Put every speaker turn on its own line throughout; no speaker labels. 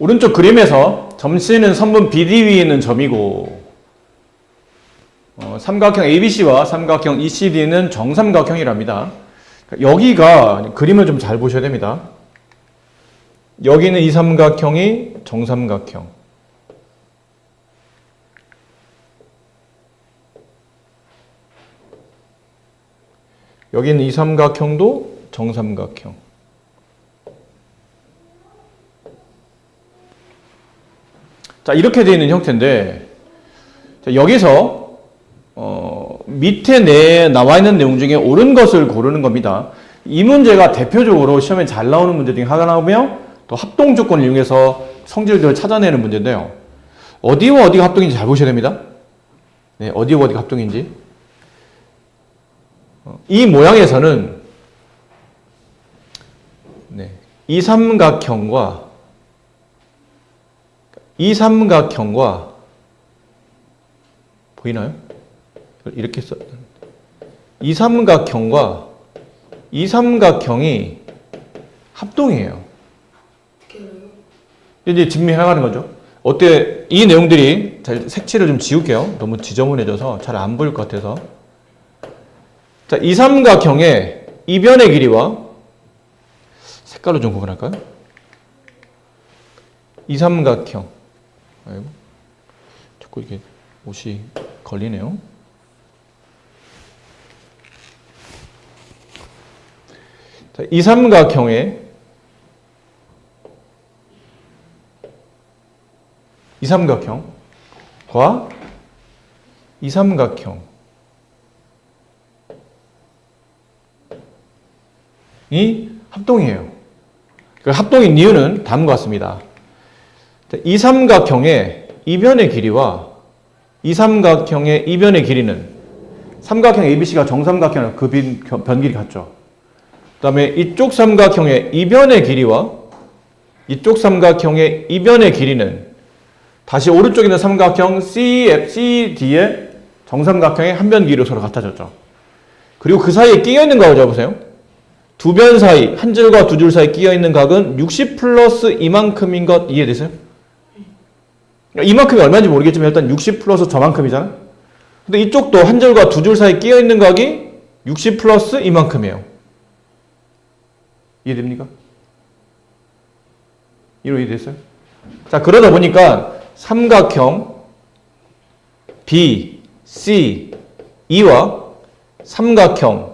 오른쪽 그림에서 점 C는 선분 BD 위에 있는 점이고 삼각형 ABC와 삼각형 ECD는 정삼각형이랍니다. 여기가 그림을 좀 잘 보셔야 됩니다. 여기는 이 삼각형이 정삼각형. 여기는 이 삼각형도 정삼각형. 자, 이렇게 되어 있는 형태인데, 자, 여기서 밑에 나와 있는 내용 중에 옳은 것을 고르는 겁니다. 이 문제가 대표적으로 시험에 잘 나오는 문제 중에 하나고요. 또 합동 조건을 이용해서 성질들을 찾아내는 문제인데요. 어디와 어디가 합동인지 잘 보셔야 됩니다. 네, 어디와 어디가 합동인지. 이 모양에서는 네, 이 삼각형과 보이나요? 이렇게 써. 이 삼각형과 이 삼각형이 합동이에요. 이제 증명해가는 거죠. 어때? 이 내용들이 잘 색칠을 좀 지울게요. 너무 지저분해져서 잘 안 보일 것 같아서. 자, 이 삼각형의 이변의 길이와 색깔로 좀 구분할까요? 이 삼각형. 아이고, 자꾸 이게 옷이 걸리네요. 자, 이 삼각형의 이 삼각형과 이 삼각형이 합동이에요. 그 합동인 이유는 다음과 같습니다. 이 삼각형의 이변의 길이와 이 삼각형의 이변의 길이는 삼각형 ABC가 정삼각형이랑 그 변길이 같죠. 그 다음에 이쪽 삼각형의 이변의 길이와 이쪽 삼각형의 이변의 길이는 다시 오른쪽에 있는 삼각형 CD의 정삼각형의 한 변 길이로 서로 같아졌죠. 그리고 그 사이에 끼어있는 각을 잡으세요. 두 변 사이, 한 줄과 두 줄 사이 끼어있는 각은 60 플러스 이만큼인 것 이해되세요? 이만큼이 얼마인지 모르겠지만 일단 60 플러스 저만큼이잖아. 근데 이쪽도 한 줄과 두 줄 사이 끼어있는 각이 60 플러스 이만큼이에요. 이해됩니까? 이해됐어요? 자, 그러다 보니까 삼각형 B, C, E와 삼각형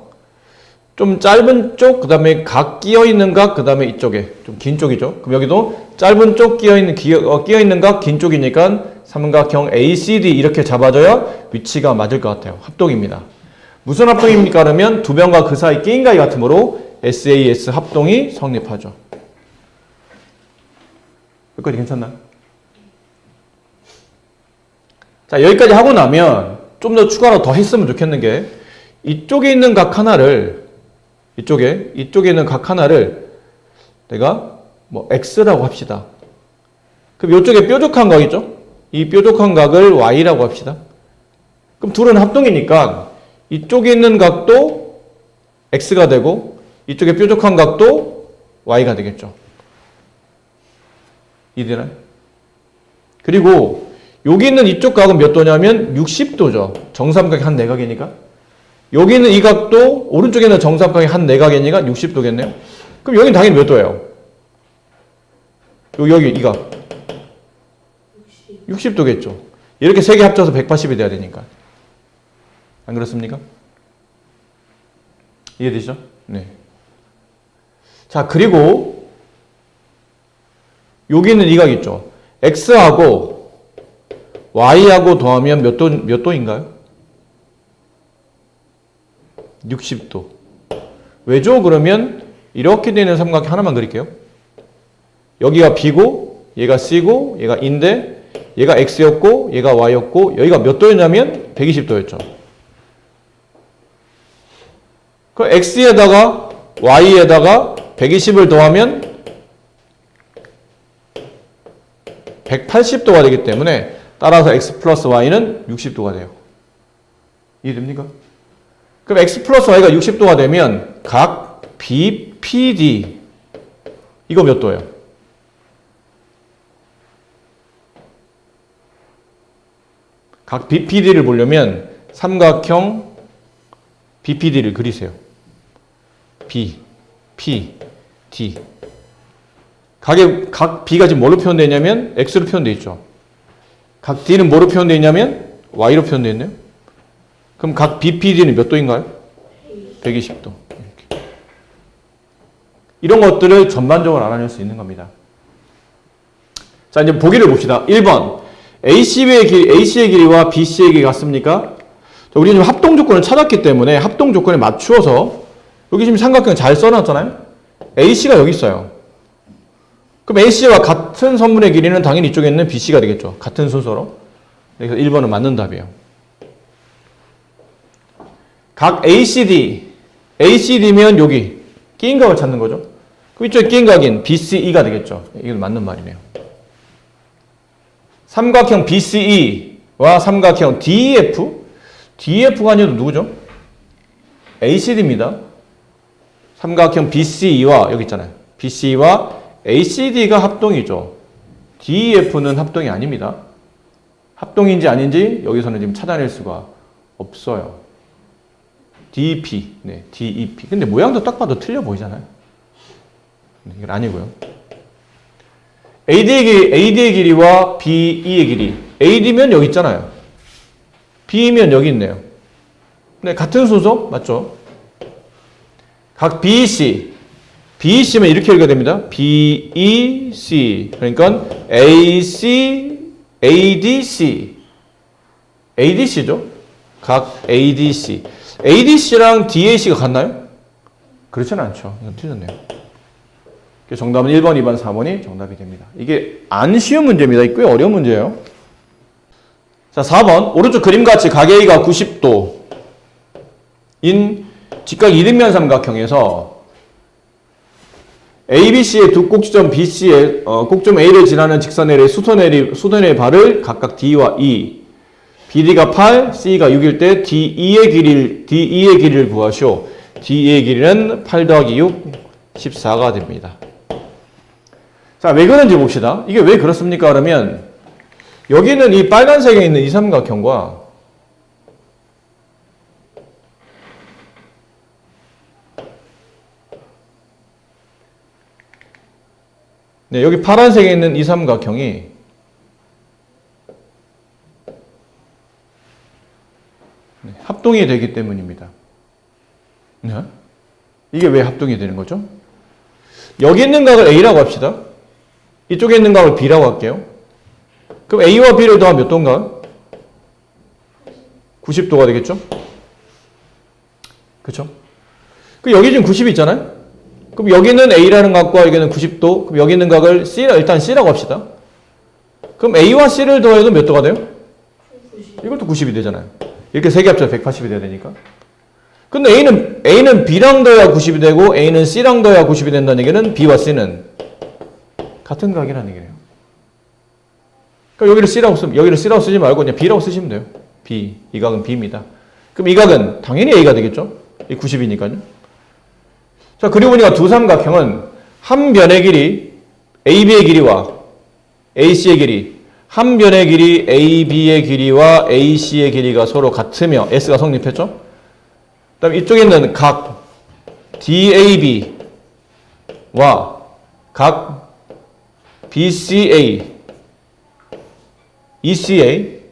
좀 짧은 쪽, 그 다음에 각 끼어있는 각, 그 다음에 이쪽에 좀 긴 쪽이죠. 그럼 여기도 짧은 쪽 끼어있는 각, 긴 쪽이니까 삼각형 ACD 이렇게 잡아줘야 위치가 맞을 것 같아요. 합동입니다. 무슨 합동입니까? 그러면 두 변과 그 사이 끼인 가위 같으므로 SAS 합동이 성립하죠. 여기까지 괜찮나요? 자, 여기까지 하고 나면 좀 더 추가로 더 했으면 좋겠는 게 이쪽에 있는 각 하나를 이쪽에 있는 각 하나를 내가 뭐 X라고 합시다. 그럼 이쪽에 뾰족한 각 있죠? 이 뾰족한 각을 Y라고 합시다. 그럼 둘은 합동이니까 이쪽에 있는 각도 X가 되고 이쪽에 뾰족한 각도 Y가 되겠죠. 이해되나요? 그리고 여기 있는 이쪽 각은 몇 도냐면 60도죠. 정삼각이 한 내각이니까. 여기 있는 이 각도 오른쪽에 있는 정삼각이 한 내각이니까 60도겠네요. 그럼 여기는 당연히 몇 도예요? 여기 이 각 60도겠죠. 이렇게 세 개 합쳐서 180이 돼야 되니까. 안 그렇습니까? 이해되시죠? 네. 자, 그리고 여기 있는 이 각 있죠. X하고 Y하고 더하면 몇 도인가요? 60도. 왜죠? 그러면 이렇게 되는 삼각형 하나만 그릴게요. 여기가 B고 얘가 C고 얘가 E인데 얘가 X였고 얘가 Y였고 여기가 몇 도였냐면 120도였죠. 그 X에다가 Y에다가 120을 더하면 180도가 되기 때문에 따라서 X 플러스 Y는 60도가 돼요. 이해됩니까? 그럼 X 플러스 Y가 60도가 되면 각 BPD 이거 몇 도예요? 각 BPD를 보려면 삼각형 BPD를 그리세요. B, P, D. 각 B가 지금 뭐로 표현되어 있냐면 X로 표현되어 있죠. 각 D는 뭐로 표현되어 있냐면 Y로 표현되어 있네요. 그럼 각 BPD는 몇 도인가요? 120도. 이렇게. 이런 것들을 전반적으로 알아낼 수 있는 겁니다. 자, 이제 보기를 봅시다. 1번. AC의 길이와 BC의 길이 같습니까? 자, 우리 지금 합동 조건을 찾았기 때문에 합동 조건에 맞추어서 여기 지금 삼각형 잘 써놨잖아요? AC가 여기 있어요. 그럼 AC와 같은 선분의 길이는 당연히 이쪽에 있는 BC가 되겠죠. 같은 순서로. 그래서 1번은 맞는 답이에요. 각 ACD면 여기 끼인 각을 찾는 거죠. 그럼 이쪽에 끼인 각인 BCE가 되겠죠. 이건 맞는 말이네요. 삼각형 BCE와 삼각형 DEF가 아니어도 누구죠? ACD입니다. 삼각형 BCE와 여기 있잖아요. BCE와 ACD가 합동이죠. DEF는 합동이 아닙니다. 합동인지 아닌지 여기서는 지금 찾아낼 수가 없어요. DEP, 네, DEP. 근데 모양도 딱 봐도 틀려 보이잖아요. 이건 아니고요. AD의 길이와 BE의 길이. AD면 여기 있잖아요. B면 여기 있네요. 네, 같은 순서 맞죠? 각 BEC면 이렇게 읽어야 됩니다. BEC. 그러니까 ADC죠. 각 ADC. ADC랑 DAC가 같나요? 그렇지는 않죠. 이건 틀렸네요. 정답은 1번, 2번, 4번이 정답이 됩니다. 이게 안 쉬운 문제입니다. 꽤 어려운 문제예요. 자, 4번. 오른쪽 그림같이 각 A가 90도인 직각 이등변 삼각형에서 ABC의 두 꼭지점 BC의 꼭점 A를 지나는 직선의 수선의 발을 각각 D와 E, BD가 8, C가 6일 때 DE의 길이를 구하시오. DE의 길이는 8 더하기 6, 14가 됩니다. 자, 왜 그런지 봅시다. 이게 왜 그렇습니까? 그러면 여기는 이 빨간색에 있는 이 삼각형과 네, 여기 파란색에 있는 이 삼각형이 합동이 되기 때문입니다. 네? 이게 왜 합동이 되는 거죠? 여기 있는 각을 A라고 합시다. 이쪽에 있는 각을 B라고 할게요. 그럼 A와 B를 더하면 몇 도인가? 90도가 되겠죠? 그렇죠? 그 여기 지금 90이 있잖아요? 그럼 여기는 A라는 각과 여기는 90도. 그럼 여기 있는 각을 일단 C라고 합시다. 그럼 A와 C를 더해도 몇 도가 돼요? 이것도 90이 되잖아요. 이렇게 세 개 합쳐서 180이 돼야 되니까. 근데 A는 B랑 더해야 90이 되고 A는 C랑 더해야 90이 된다는 얘기는 B와 C는 같은 각이라는 얘기예요. 그러니까 여기를 C라고 쓰지 말고 그냥 B라고 쓰시면 돼요. B. 이 각은 B입니다. 그럼 이 각은 당연히 A가 되겠죠? 이 90이니까요. 자, 그리고 보니까 두 삼각형은 한 변의 길이 AB의 길이와 AC의 길이, 한 변의 길이 AB의 길이와 AC의 길이가 서로 같으며 S가 성립했죠? 그 다음에 이쪽에 있는 각 DAB와 각 BCA, ECA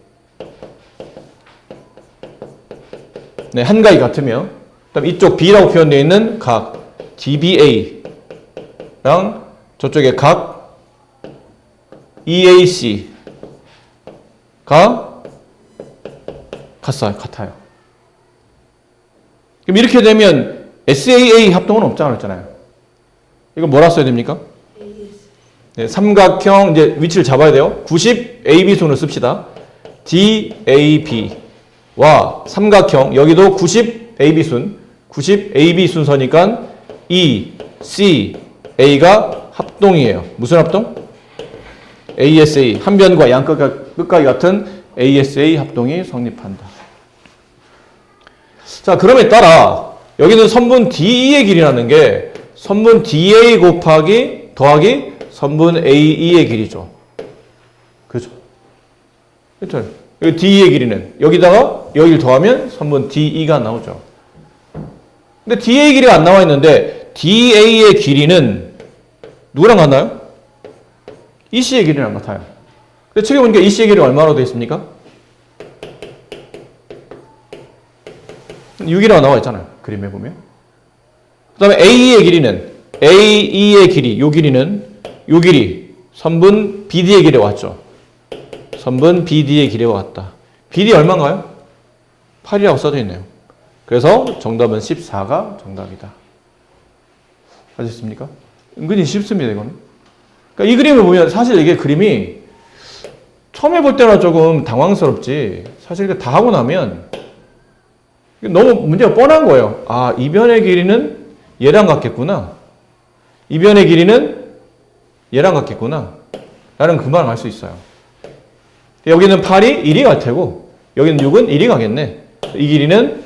네, 한 각이 같으며 그다음 이쪽 B라고 표현되어 있는 각 DBA랑 저쪽에 각 EAC가 같아요. 그럼 이렇게 되면 SAA 합동은 없잖아요. 그랬잖아요. 이거 뭐라 써야 됩니까? 네, 삼각형 이제 위치를 잡아야 돼요. 90 AB순을 씁시다. DAB와 삼각형 여기도 90 AB순, 90 AB 순서니까 E, C, A가 합동이에요. 무슨 합동? ASA. 한 변과 양 끝각이 같은 ASA 합동이 성립한다. 자, 그럼에 따라 여기는 선분 DE의 길이라는 게 선분 DA 곱하기 더하기 선분 AE의 길이죠. 그렇죠? 그렇죠? 여기 DE의 길이는 여기다가 여기를 더하면 선분 DE가 나오죠. 근데 DA 길이가 안 나와 있는데 DA의 길이는 누구랑 같나요? EC의 길이랑 같아요. 근데 책에 보니까 EC의 길이가 얼마로 되어 있습니까? 6이라고 나와 있잖아요. 그림에 보면. 그 다음에 AE의 길이는 AE의 길이, 요 길이는 요 길이 선분 BD의 길이가 왔죠. 선분 BD의 길이가 왔다. BD 얼마인가요? 8이라고 써져 있네요. 그래서 정답은 14가 정답이다. 아셨습니까? 은근히 쉽습니다, 이거는. 그러니까 이 그림을 보면 사실 이게 그림이 처음에 볼 때는 조금 당황스럽지, 사실 다 하고 나면 너무 문제가 뻔한 거예요. 아, 이 변의 길이는 얘랑 같겠구나. 이 변의 길이는 얘랑 같겠구나. 라는 금방 알 수 있어요. 여기는 8이 1이 갈 테고, 여기는 6은 1이 가겠네. 이 길이는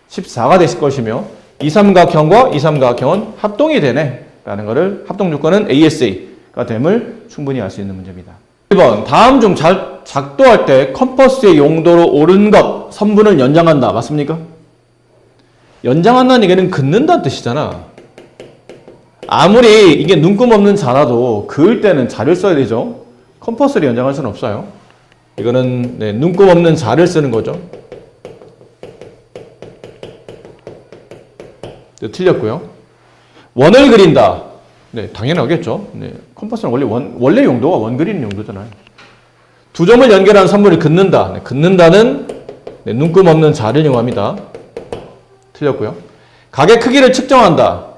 14가 되실 것이며, 이삼각형과 이삼각형은 합동이 되네. 라는 것을 합동 조건은 ASA가 됨을 충분히 알 수 있는 문제입니다. 1번, 다음 중 작도할 때 컴퍼스의 용도로 옳은 것, 선분을 연장한다. 맞습니까? 연장한다는 얘기는 긋는다는 뜻이잖아. 아무리 이게 눈금 없는 자라도 그을 때는 자를 써야 되죠. 컴퍼스를 연장할 수는 없어요. 이거는 네, 눈금 없는 자를 쓰는 거죠. 네, 틀렸고요. 원을 그린다. 네, 당연하겠죠. 네, 컴퍼스는 원래 용도가 원 그리는 용도잖아요. 두 점을 연결한 선분을 긋는다. 네, 긋는다는 네, 눈금 없는 자를 이용합니다. 틀렸고요. 각의 크기를 측정한다.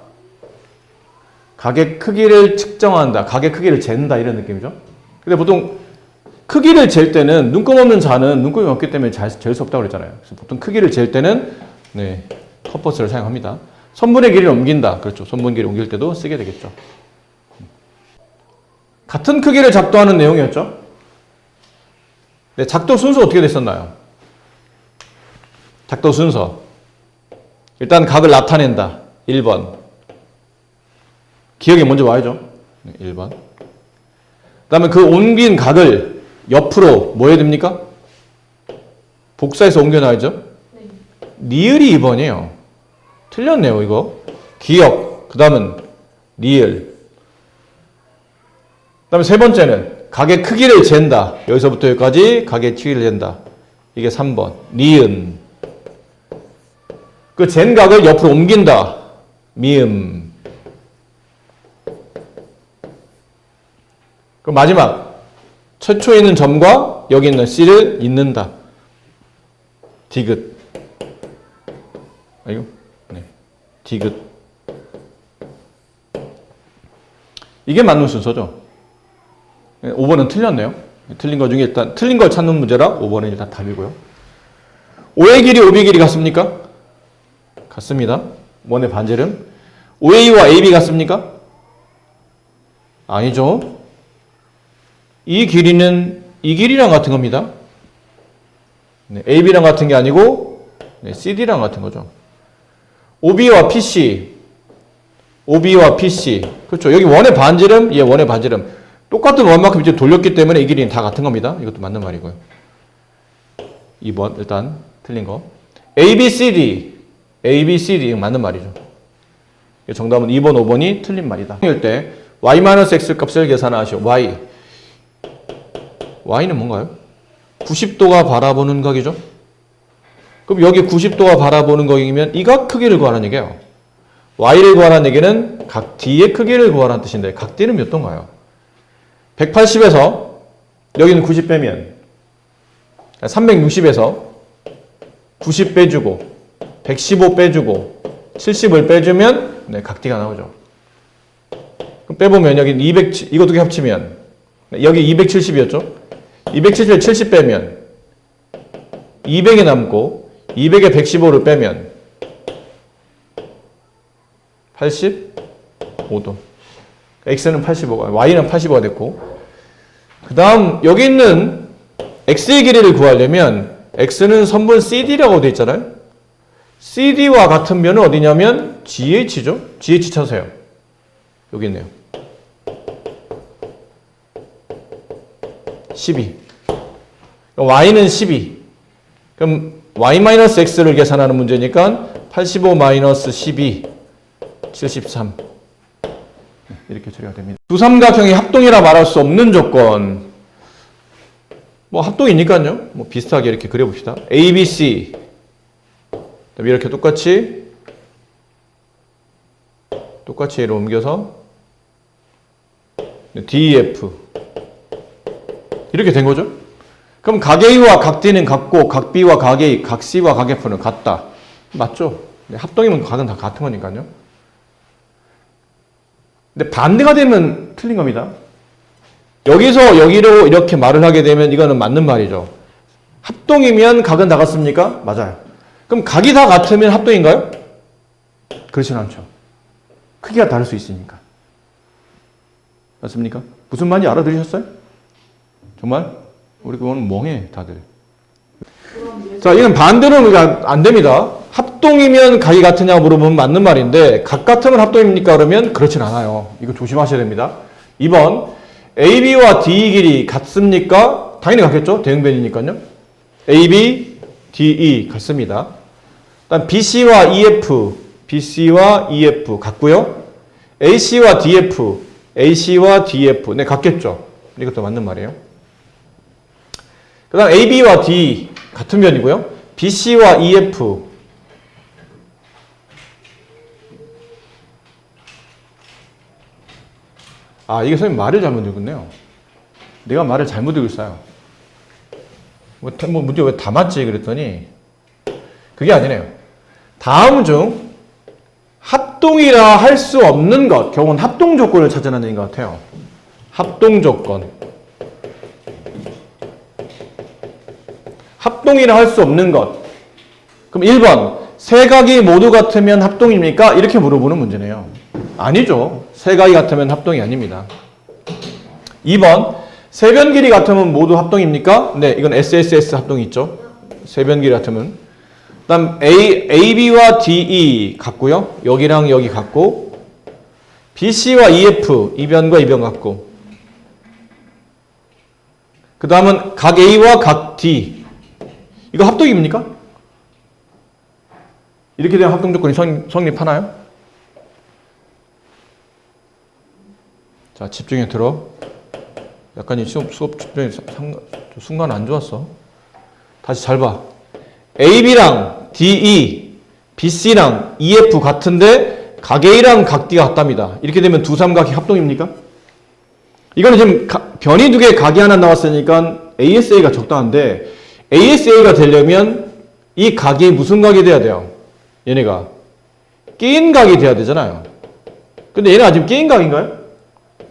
각의 크기를 측정한다. 각의 크기를 잰다. 이런 느낌이죠. 근데 보통 크기를 잴 때는 눈금 없는 자는 눈금이 없기 때문에 잴 수 없다고 그랬잖아요. 그래서 보통 크기를 잴 때는 네, 컴퍼스를 사용합니다. 선분의 길이를 옮긴다. 그렇죠. 선분 길이를 옮길 때도 쓰게 되겠죠. 같은 크기를 작도하는 내용이었죠. 네, 작도 순서 어떻게 됐었나요? 작도 순서. 일단 각을 나타낸다. 1번. 기억에 먼저 와야죠. 1번. 그 다음에 그 옮긴 각을 옆으로 뭐 해야 됩니까? 복사해서 옮겨놔야죠. 네. 니을이 2번이에요. 틀렸네요, 이거. 기억. 그 다음은 리을. 그 다음에 세 번째는 각의 크기를 잰다. 여기서부터 여기까지 각의 크기를 잰다. 이게 3번. 니은. 그 잰 각을 옆으로 옮긴다. 미음. 그 마지막. 최초에 있는 점과 여기 있는 C를 잇는다. 디귿. 아이고. 네. 디귿. 이게 맞는 순서죠. 5번은 틀렸네요. 틀린 것 중에 일단 틀린 걸 찾는 문제라 5번은 일단 답이고요. 5의 길이 5b 길이 같습니까? 같습니다. 원의 반지름. 5a와 ab 같습니까? 아니죠. 이 길이는 이 길이랑 같은 겁니다. 네, ab랑 같은 게 아니고 네, cd랑 같은 거죠. OB와 PC. OB와 PC. 그렇죠. 여기 원의 반지름, 얘 원의 반지름. 똑같은 원만큼 이제 돌렸기 때문에 이 길이는 다 같은 겁니다. 이것도 맞는 말이고요. 2번 일단 틀린 거. ABCD. ABCD 맞는 말이죠. 정답은 2번, 5번이 틀린 말이다. 이럴 때 y-x 값을 계산하시오. y는 뭔가요? 90도가 바라보는 각이죠. 그럼 여기 90도가 바라보는 각이면 이 각 크기를 구하라는 얘기예요. y를 구하라는 얘기는 각 D의 크기를 구하라는 뜻인데 각 D는 몇 도인가요? 180에서 여기는 90 빼면 360에서 90 빼주고 115 빼주고 70을 빼주면 네, 각 D가 나오죠. 그럼 빼보면 여기 200 이거 두 개 합치면 여기 270이었죠. 270에 70 빼면 200이 남고 200에 115를 빼면 85도. x는 85가, y는 85가 됐고, 그 다음 여기 있는 x의 길이를 구하려면 x는 선분 CD라고 되어 있잖아요. CD와 같은 면은 어디냐면 GH죠. GH 찾으세요. 여기 있네요. 12. y는 12. 그럼 y-x를 계산하는 문제니까 85-12, 73. 이렇게 처리가 됩니다. 두 삼각형이 합동이라 말할 수 없는 조건. 뭐 합동이니까요. 뭐 비슷하게 이렇게 그려봅시다. ABC. 이렇게 똑같이 A로 옮겨서 DEF. 이렇게 된 거죠. 그럼 각 A와 각 D는 같고 각 B와 각 A, 각 C와 각 F는 같다. 맞죠? 합동이면 각은 다 같은 거니까요. 근데 반대가 되면 틀린 겁니다. 여기서 여기로 이렇게 말을 하게 되면 이거는 맞는 말이죠. 합동이면 각은 다 같습니까? 맞아요. 그럼 각이 다 같으면 합동인가요? 그렇진 않죠. 크기가 다를 수 있으니까. 맞습니까? 무슨 말인지 알아들으셨어요? 정말? 우리 그거는 멍해 다들. 자, 이건 반대로 우리가 안 됩니다. 합동이면 각이 같으냐고 물어보면 맞는 말인데 각 같으면 합동입니까? 그러면 그렇진 않아요. 이거 조심하셔야 됩니다. 2번 AB와 DE 길이 같습니까? 당연히 같겠죠. 대응변이니까요. AB, DE 같습니다. 일단 BC와 EF 같고요. AC와 DF 네 같겠죠. 이것도 맞는 말이에요. 그 다음 AB와 D 같은 변이고요. BC와 EF 이게 선생님 말을 잘못 읽었네요. 내가 말을 잘못 읽고 있어요. 문제 왜 다 맞지? 그랬더니 그게 아니네요. 다음 중 합동이라 할 수 없는 것, 경우는 합동 조건을 찾아내는 것 같아요. 합동 조건. 합동이라 할 수 없는 것. 그럼 1번 세 각이 모두 같으면 합동입니까? 이렇게 물어보는 문제네요. 아니죠. 세 각이 같으면 합동이 아닙니다. 2번 세 변 길이 같으면 모두 합동입니까? 네, 이건 SSS 합동이 있죠. 세 변 길이 같으면. 그 다음 AB와 DE 같고요. 여기랑 여기 같고 BC와 EF 이변과 이변 같고 그 다음은 각 A와 각 D 이거 합동입니까? 이렇게 되면 합동 조건이 성립하나요? 자, 집중해 들어. 약간 이 수업 집중이 순간 안 좋았어. 다시 잘 봐. AB랑 DE, BC랑 EF 같은데 각 A랑 각 D가 같답니다. 이렇게 되면 두 삼각이 합동입니까? 이거는 지금 변이 두 개, 각이 하나 나왔으니까 ASA가 적당한데 ASA가 되려면 이 각이 무슨 각이 돼야 돼요? 얘네가 끼인 각이 돼야 되잖아요. 근데 얘네가 지금 끼인 각인가요?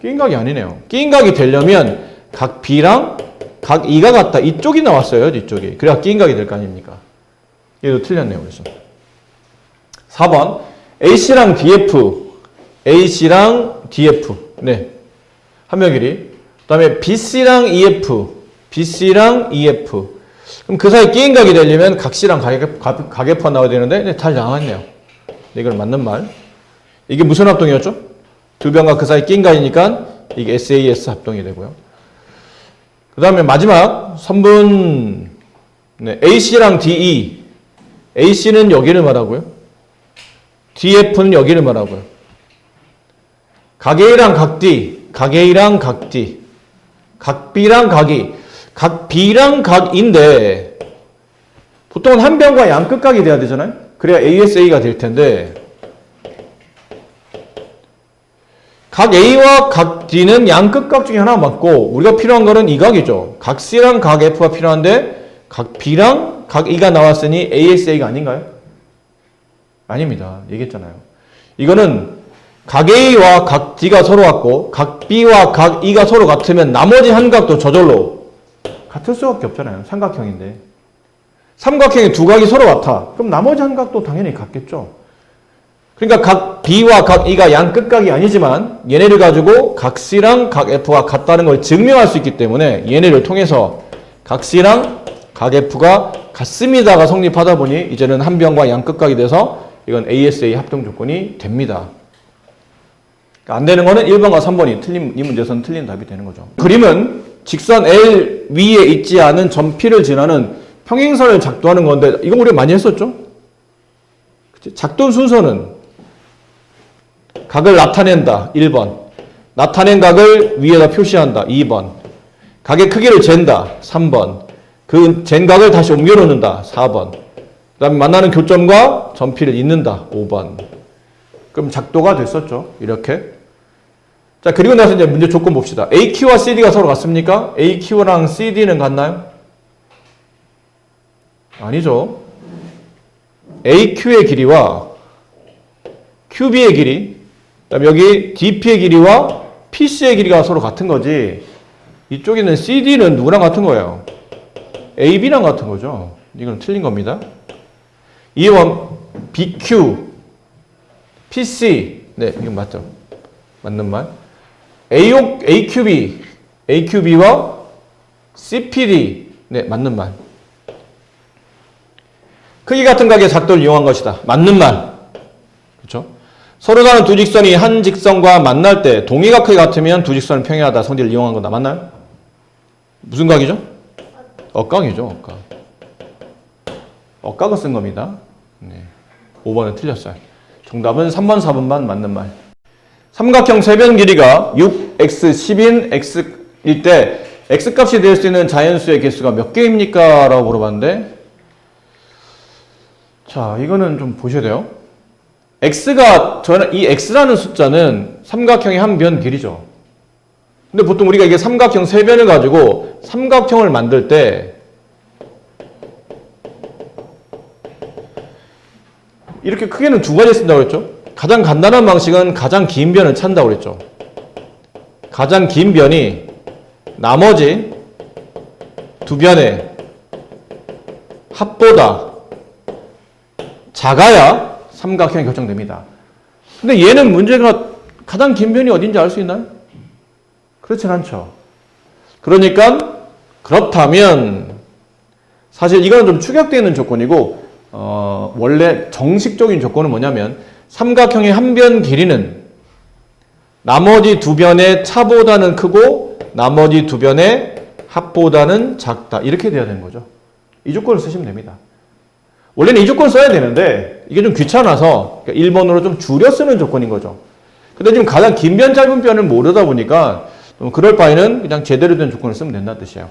끼인 각이 아니네요. 끼인 각이 되려면 각 B랑 각 E가 같다. 이쪽이 나왔어요. 이쪽이. 그래야 끼인 각이 될 거 아닙니까? 얘도 틀렸네요. 그래서 4번 AC랑 DF 네. 한변 길이. 그 다음에 BC랑 EF 그럼 그 사이 끼인 각이 되려면 각 C랑 각 F가 나와야 되는데 네, 잘 나왔네요. 네, 이건 맞는 말. 이게 무슨 합동이었죠? 두 변과 그 사이 끼인 각이니까 이게 SAS 합동이 되고요. 그 다음에 마지막 3번 네, AC랑 DE AC는 여기를 말하고요. DF는 여기를 말하고요. 각 A랑 각 D 각 A랑 각 D 각 B랑 각 E 각 B랑 각 E인데 보통은 한 변과 양끝각이 돼야 되잖아요. 그래야 ASA가 될 텐데 각 A와 각 D는 양끝각 중에 하나 맞고 우리가 필요한 거는 이 각이죠. 각 C랑 각 F가 필요한데 각 B랑 각 E가 나왔으니 ASA가 아닌가요? 아닙니다. 얘기했잖아요. 이거는 각 A와 각 D가 서로 같고 각 B와 각 E가 서로 같으면 나머지 한 각도 저절로 같을 수밖에 없잖아요. 삼각형인데. 삼각형의 두 각이 서로 같아. 그럼 나머지 한 각도 당연히 같겠죠. 그러니까 각 B와 각 E가 양끝각이 아니지만 얘네를 가지고 각 C랑 각 F가 같다는 걸 증명할 수 있기 때문에 얘네를 통해서 각 C랑 각 F가 같습니다가 성립하다 보니 이제는 한 변과 양끝각이 돼서 이건 ASA 합동 조건이 됩니다. 그러니까 안 되는 거는 1번과 3번이 이 문제에서는 틀린 답이 되는 거죠. 그림은 직선 L 위에 있지 않은 점 P를 지나는 평행선을 작도하는 건데 이거 우리가 많이 했었죠? 작동 순서는 각을 나타낸다. 1번. 나타낸 각을 위에다 표시한다. 2번. 각의 크기를 잰다. 3번. 그 잰 각을 다시 옮겨 놓는다. 4번. 그 다음에 만나는 교점과 점피를 잇는다. 5번. 그럼 작도가 됐었죠. 이렇게. 자, 그리고 나서 이제 문제 조건 봅시다. AQ와 CD가 서로 같습니까? AQ랑 CD는 같나요? 아니죠. AQ의 길이와 QB의 길이, 그다음에 여기 DP의 길이와 PC의 길이가 서로 같은 거지. 이쪽에 있는 CD는 누구랑 같은 거예요? AB랑 같은 거죠. 이건 틀린 겁니다. 2번 BQ, PC. 네, 이건 맞죠. 맞는 말. AQB, AQB와 CPD. 네, 맞는 말. 크기 같은 각의 작도를 이용한 것이다. 맞는 말. 그렇죠? 서로 다른 두 직선이 한 직선과 만날 때 동의각 크기 같으면 두 직선은 평행하다. 성질을 이용한 거다. 맞나요? 무슨 각이죠? 억각이죠. 억각. 억각을 쓴 겁니다. 네. 5번은 틀렸어요. 정답은 3번, 4번만 맞는 말. 삼각형 세변 길이가 6, x, 10인 x일 때 x값이 될 수 있는 자연수의 개수가 몇 개입니까? 라고 물어봤는데 자, 이거는 좀 보셔야 돼요. x가, 저는 이 x라는 숫자는 삼각형의 한 변 길이죠. 근데 보통 우리가 이게 삼각형 세 변을 가지고 삼각형을 만들 때 이렇게 크게는 두 가지 쓴다고 그랬죠. 가장 간단한 방식은 가장 긴 변을 찾는다고 그랬죠. 가장 긴 변이 나머지 두 변의 합보다 작아야 삼각형이 결정됩니다. 근데 얘는 문제가 가장 긴 변이 어딘지 알 수 있나요? 그렇진 않죠. 그러니까 그렇다면 사실 이거는 좀 축약되어 있는 조건이고 원래 정식적인 조건은 뭐냐면 삼각형의 한 변 길이는 나머지 두 변의 차보다는 크고 나머지 두 변의 합보다는 작다. 이렇게 돼야 되는 거죠. 이 조건을 쓰시면 됩니다. 원래는 이 조건 써야 되는데 이게 좀 귀찮아서 1번으로 좀 줄여 쓰는 조건인 거죠. 근데 지금 가장 긴 변, 짧은 변을 모르다 보니까 그럴 바에는 그냥 제대로 된 조건을 쓰면 된다는 뜻이에요.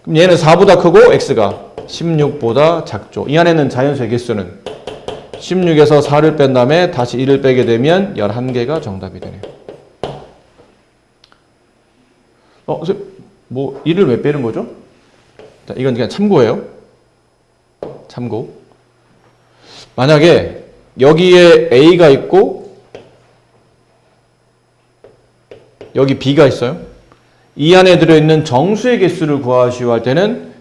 그럼 얘는 4보다 크고 x가 16보다 작죠. 이 안에는 자연수의 개수는 16에서 4를 뺀 다음에 다시 1을 빼게 되면 11개가 정답이 되네요. 뭐 1을 왜 빼는 거죠? 자, 이건 그냥 참고예요. 참고. 만약에 여기에 A가 있고 여기 B가 있어요. 이 안에 들어있는 정수의 개수를 구하시오 할 때는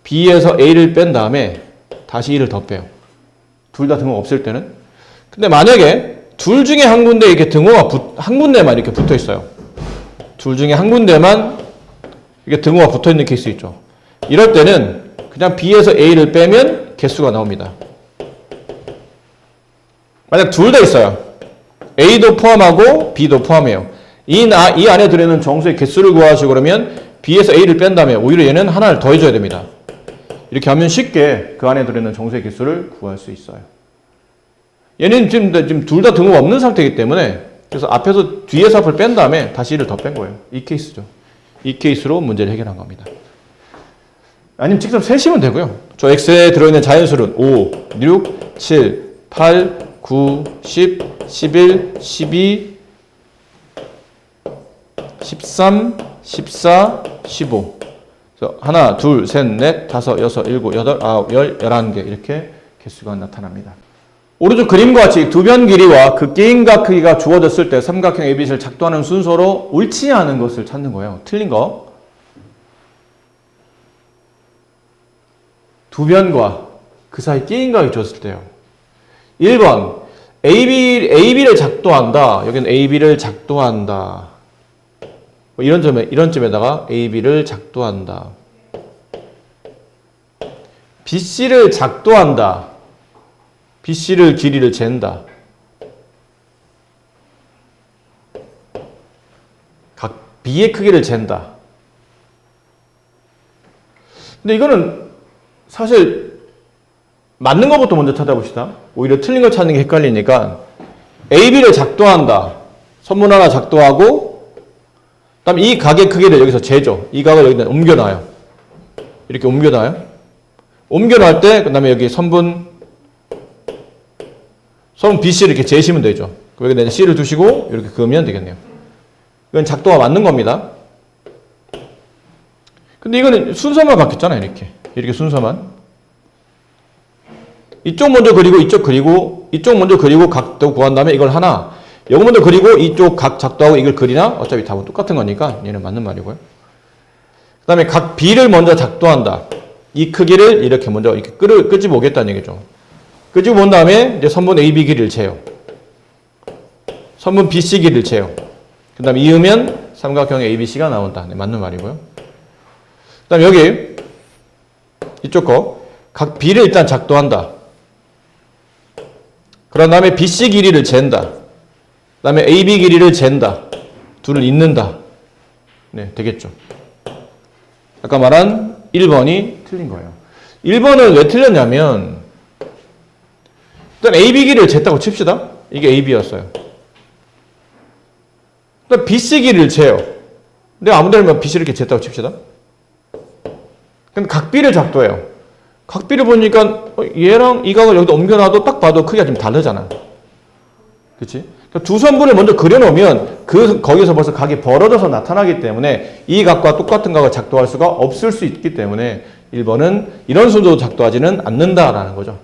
B에서 A를 뺀 다음에 다시 1을 더 빼요. 둘 다 등호가 없을 때는. 근데 만약에 둘 중에 한 군데 이렇게 등호가 한 군데만 이렇게 붙어 있어요. 둘 중에 한 군데만 이게 등호가 붙어 있는 케이스 있죠. 이럴 때는 그냥 B에서 A를 빼면 개수가 나옵니다. 만약 둘 다 있어요. A도 포함하고 B도 포함해요. 이 안에 들어있는 정수의 개수를 구하시고 그러면 B에서 A를 뺀 다음에 오히려 얘는 하나를 더 해줘야 됩니다. 이렇게 하면 쉽게 그 안에 들어있는 정수의 개수를 구할 수 있어요. 얘는 지금 둘 다 등호가 없는 상태이기 때문에 그래서 앞에서 뒤에서 앞을 뺀 다음에 다시 1을 더 뺀 거예요. 이 케이스죠. 이 케이스로 문제를 해결한 겁니다. 아니면 직접 세시면 되고요. 저 X에 들어있는 자연수는 5, 6, 7, 8, 9, 10, 11, 12, 13, 14, 15. 그래서 하나, 둘, 셋, 넷, 다섯, 여섯, 일곱, 여덟, 아홉, 열, 11개 이렇게 개수가 나타납니다. 오른쪽 그림과 같이 두 변 길이와 그 게임각 크기가 주어졌을 때 삼각형 ABC를 작도하는 순서로 옳지 않은 것을 찾는 거예요. 틀린 거. 두 변과 그 사이 게임각이 주어졌을 때요. 1번 AB를 작도한다. 여기는 AB를 작도한다. 이런 점에다가 AB를 작도한다. BC를 작도한다. BC를 길이를 잰다. 각 B의 크기를 잰다. 근데 이거는 사실 맞는 것부터 먼저 찾아봅시다. 오히려 틀린 걸 찾는 게 헷갈리니까 AB를 작도한다. 선분 하나 작도하고 그다음에 이 각의 크기를 여기서 재죠. 이 각을 여기다 옮겨놔요. 이렇게 옮겨놔요. 옮겨놓을 때 그다음에 여기 선분 BC를 이렇게 재시면 되죠. 여기다 C를 두시고 이렇게 그으면 되겠네요. 이건 작도가 맞는 겁니다. 근데 이거는 순서만 바뀌었잖아요. 이렇게 순서만. 이쪽 먼저 그리고 이쪽 그리고 이쪽 먼저 그리고 각도 구한 다음에 이걸 하나 이거 먼저 그리고 이쪽 각 작도하고 이걸 그리나 어차피 답은 똑같은 거니까 얘는 맞는 말이고요. 그 다음에 각 B를 먼저 작도한다. 이 크기를 이렇게 먼저 이렇게 끄집어 오겠다는 얘기죠. 끄집어 본 다음에 이제 선분 AB 길이를 재요. 선분 BC 길이를 재요. 그 다음에 이으면 삼각형 ABC가 나온다. 네, 맞는 말이고요. 그 다음에 여기 이쪽 거 각 B를 일단 작도한다. 그런 다음에 BC 길이를 잰다. 그 다음에 AB 길이를 잰다. 둘을 잇는다. 네, 되겠죠. 아까 말한 1번이 틀린 거예요. 1번은 왜 틀렸냐면 일단 AB 길이를 쟀다고 칩시다. 이게 AB였어요. 일단 BC 길이를 재요. 근데 아무데나 BC를 이렇게 쟀다고 칩시다. 그럼 각 B를 작도해요. 각 B를 보니까 얘랑 이 각을 여기다 옮겨놔도 딱 봐도 크기가 좀 다르잖아. 그치? 그러니까 두 선분을 먼저 그려놓으면 거기서 벌써 각이 벌어져서 나타나기 때문에 이 각과 똑같은 각을 작도할 수가 없을 수 있기 때문에 1번은 이런 순서로 작도하지는 않는다라는 거죠.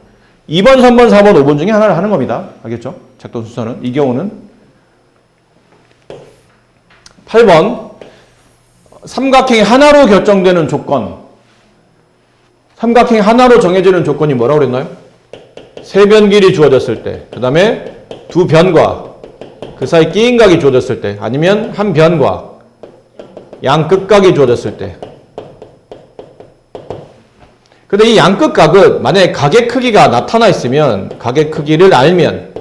2번, 3번, 4번, 5번 중에 하나를 하는 겁니다. 알겠죠? 작도 순서는. 이 경우는 8번 삼각형이 하나로 결정되는 조건. 삼각형이 하나로 정해지는 조건이 뭐라고 그랬나요? 세 변 길이 주어졌을 때, 그 다음에 두 변과 그 사이 끼인 각이 주어졌을 때, 아니면 한 변과 양 끝각이 주어졌을 때. 근데 이 양 끝각은 만약에 각의 크기가 나타나 있으면 각의 크기를 알면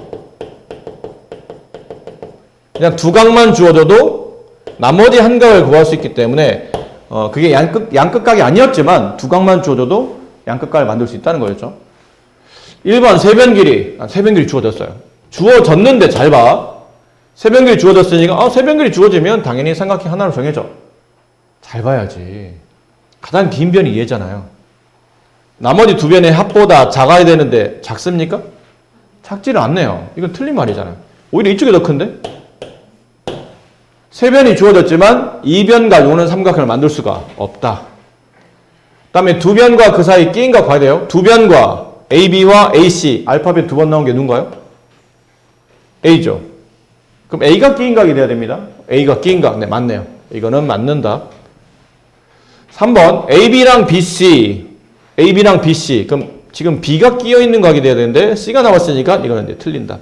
그냥 두 각만 주어져도 나머지 한 각을 구할 수 있기 때문에 그게 양 끝각이 아니었지만 두 각만 주어져도 양 끝각을 만들 수 있다는 거였죠. 1번 세변 길이 주어졌어요. 주어졌는데 잘 봐. 세변 길이 주어졌으니까 세변 길이 주어지면 당연히 삼각형 하나로 정해져. 잘 봐야지. 가장 긴 변이 얘잖아요. 나머지 두 변의 합보다 작아야 되는데 작습니까? 작지를 않네요. 이건 틀린 말이잖아요. 오히려 이쪽이 더 큰데? 세 변이 주어졌지만 이 변과 요는 삼각형을 만들 수가 없다. 그 다음에 두 변과 그 사이 끼인 각 봐야 돼요. 두 변과 AB와 AC, 알파벳 두 번 나온 게 누군가요? A죠. 그럼 A가 끼인 각이 돼야 됩니다. A가 끼인 각. 네, 맞네요. 이거는 맞는다. 3번 AB랑 BC. 그럼 지금 B가 끼어 있는 각이 돼야 되는데 C가 나왔으니까 이거는 이제 틀린다.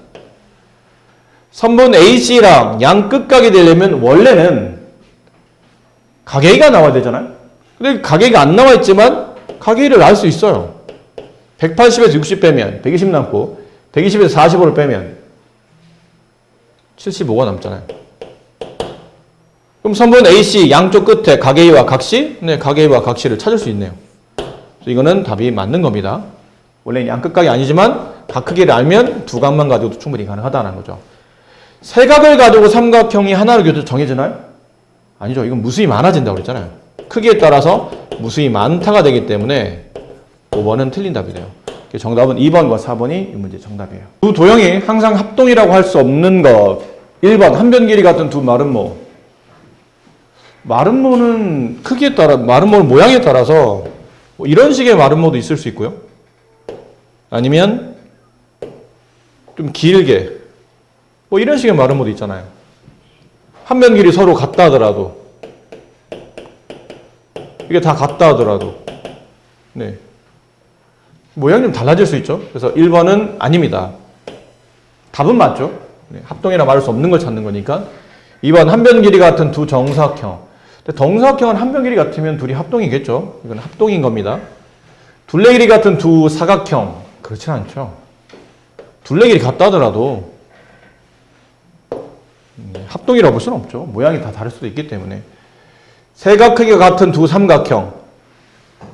선분 AC랑 양 끝각이 되려면 원래는 각 A가 나와야 되잖아요. 근데 각 A가 안 나와 있지만 각 A를 알 수 있어요. 180에서 60 빼면 120 남고 120에서 45를 빼면 75가 남잖아요. 그럼 선분 AC 양쪽 끝에 각 A와 각 C? 네, 각 A와 각 C를 찾을 수 있네요. 그래서 이거는 답이 맞는 겁니다. 원래 양 끝각이 아니지만 각 크기를 알면 두 각만 가지고도 충분히 가능하다는 거죠. 세 각을 가지고 삼각형이 하나로 정해지나요? 아니죠. 이건 무수히 많아진다고 그랬잖아요. 크기에 따라서 무수히 많다가 되기 때문에 5번은 틀린 답이 돼요. 정답은 2번과 4번이 이 문제 정답이에요. 두 도형이 항상 합동이라고 할 수 없는 것. 1번 한변 길이 같은 두 마름모. 마름모는 크기에 따라 마름모 모양에 따라서 뭐 이런 식의 마름모도 있을 수 있고요. 아니면 좀 길게 뭐 이런 식의 마름모도 있잖아요. 한변 길이 서로 같다 하더라도 이게 다 같다 하더라도 네. 모양이 좀 달라질 수 있죠. 그래서 1번은 아닙니다. 답은 맞죠. 네. 합동이라 말할 수 없는 걸 찾는 거니까 2번 한변 길이 같은 두 정사각형. 근데 정사각형은 한변 길이 같으면 둘이 합동이겠죠. 이건 합동인 겁니다. 둘레 길이 같은 두 사각형. 그렇진 않죠. 둘레 길이 같다 하더라도 합동이라고 볼 수는 없죠. 모양이 다 다를 수도 있기 때문에. 세각 크기가 같은 두 삼각형.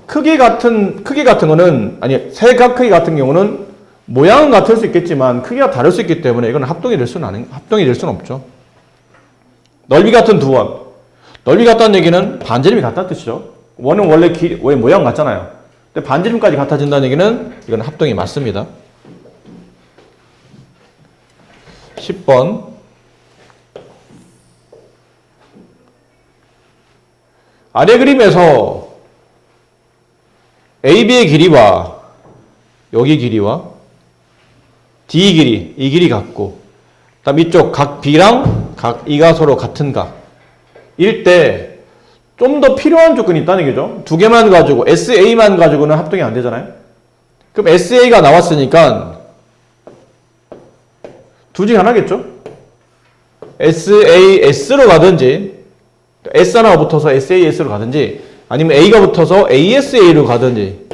크기 같은 거는, 아니, 세각 크기 같은 경우는 모양은 같을 수 있겠지만 크기가 다를 수 있기 때문에 이건 합동이 될 수는 없죠. 넓이 같은 두 원. 넓이 같다는 얘기는 반지름이 같다는 뜻이죠. 원은 원래 모양 같잖아요. 근데 반지름까지 같아진다는 얘기는 이건 합동이 맞습니다. 10번. 아래 그림에서 AB의 길이와 여기 길이와 D 길이, 이 길이 같고, 그다음 이쪽 각 B랑 각 E가 서로 같은 각일 때 좀 더 필요한 조건이 있다는 얘기죠. 두 개만 가지고 SA만 가지고는 합동이 안 되잖아요. 그럼 SA가 나왔으니까 둘 중에 하나겠죠. SAS로 가든지 S 하나가 붙어서 SAS로 가든지 아니면 A가 붙어서 ASA로 가든지.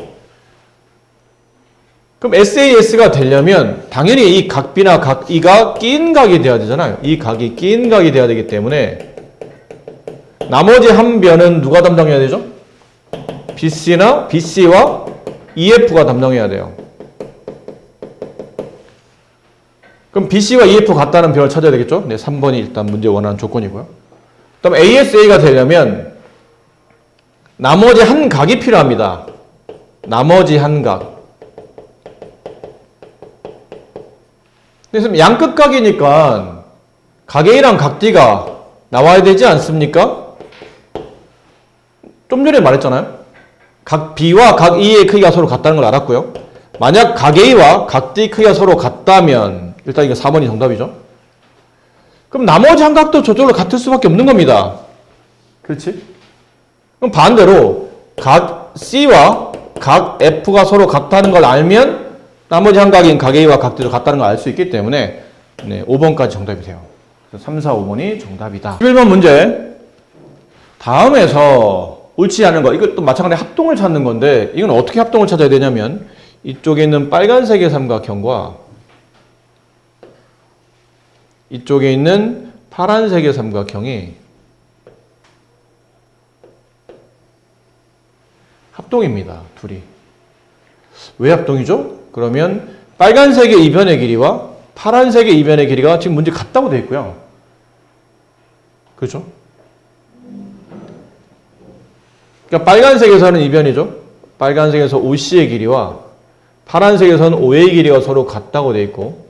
그럼 SAS가 되려면 당연히 이 각 B나 각 E가 낀 각이 돼야 되잖아요. 이 각이 낀 각이 돼야 되기 때문에 나머지 한 변은 누가 담당해야 되죠? BC와 EF가 담당해야 돼요. 그럼 BC와 EF 같다는 변을 찾아야 되겠죠? 네, 3번이 일단 문제 원하는 조건이고요. 그다음 ASA가 되려면 나머지 한 각이 필요합니다. 나머지 한 각. 그래서 양끝각이니까 각 A랑 각 D가 나와야 되지 않습니까? 좀 전에 말했잖아요. 각 B와 각 E의 크기가 서로 같다는 걸 알았고요. 만약 각 A와 각 D 크기가 서로 같다면 일단 이게 4번이 정답이죠. 그럼 나머지 한 각도 저쪽으로 같을 수밖에 없는 겁니다. 그렇지? 그럼 반대로 각 C와 각 F가 서로 같다는 걸 알면 나머지 한 각인 각 A와 각 D도 같다는 걸 알 수 있기 때문에 네, 5번까지 정답이 돼요. 그래서 3, 4, 5번이 정답이다. 11번 문제. 다음에서 옳지 않은 거, 이거 또 마찬가지로 합동을 찾는 건데 이건 어떻게 합동을 찾아야 되냐면 이쪽에 있는 빨간색의 삼각형과 이쪽에 있는 파란색의 삼각형이 합동입니다. 둘이. 왜 합동이죠? 그러면 빨간색의 이변의 길이와 파란색의 이변의 길이가 지금 문제 같다고 되어 있고요. 그렇죠? 그러니까 빨간색에서는 이변이죠. 빨간색에서 OC의 길이와 파란색에서는 OA의 길이가 서로 같다고 되어 있고,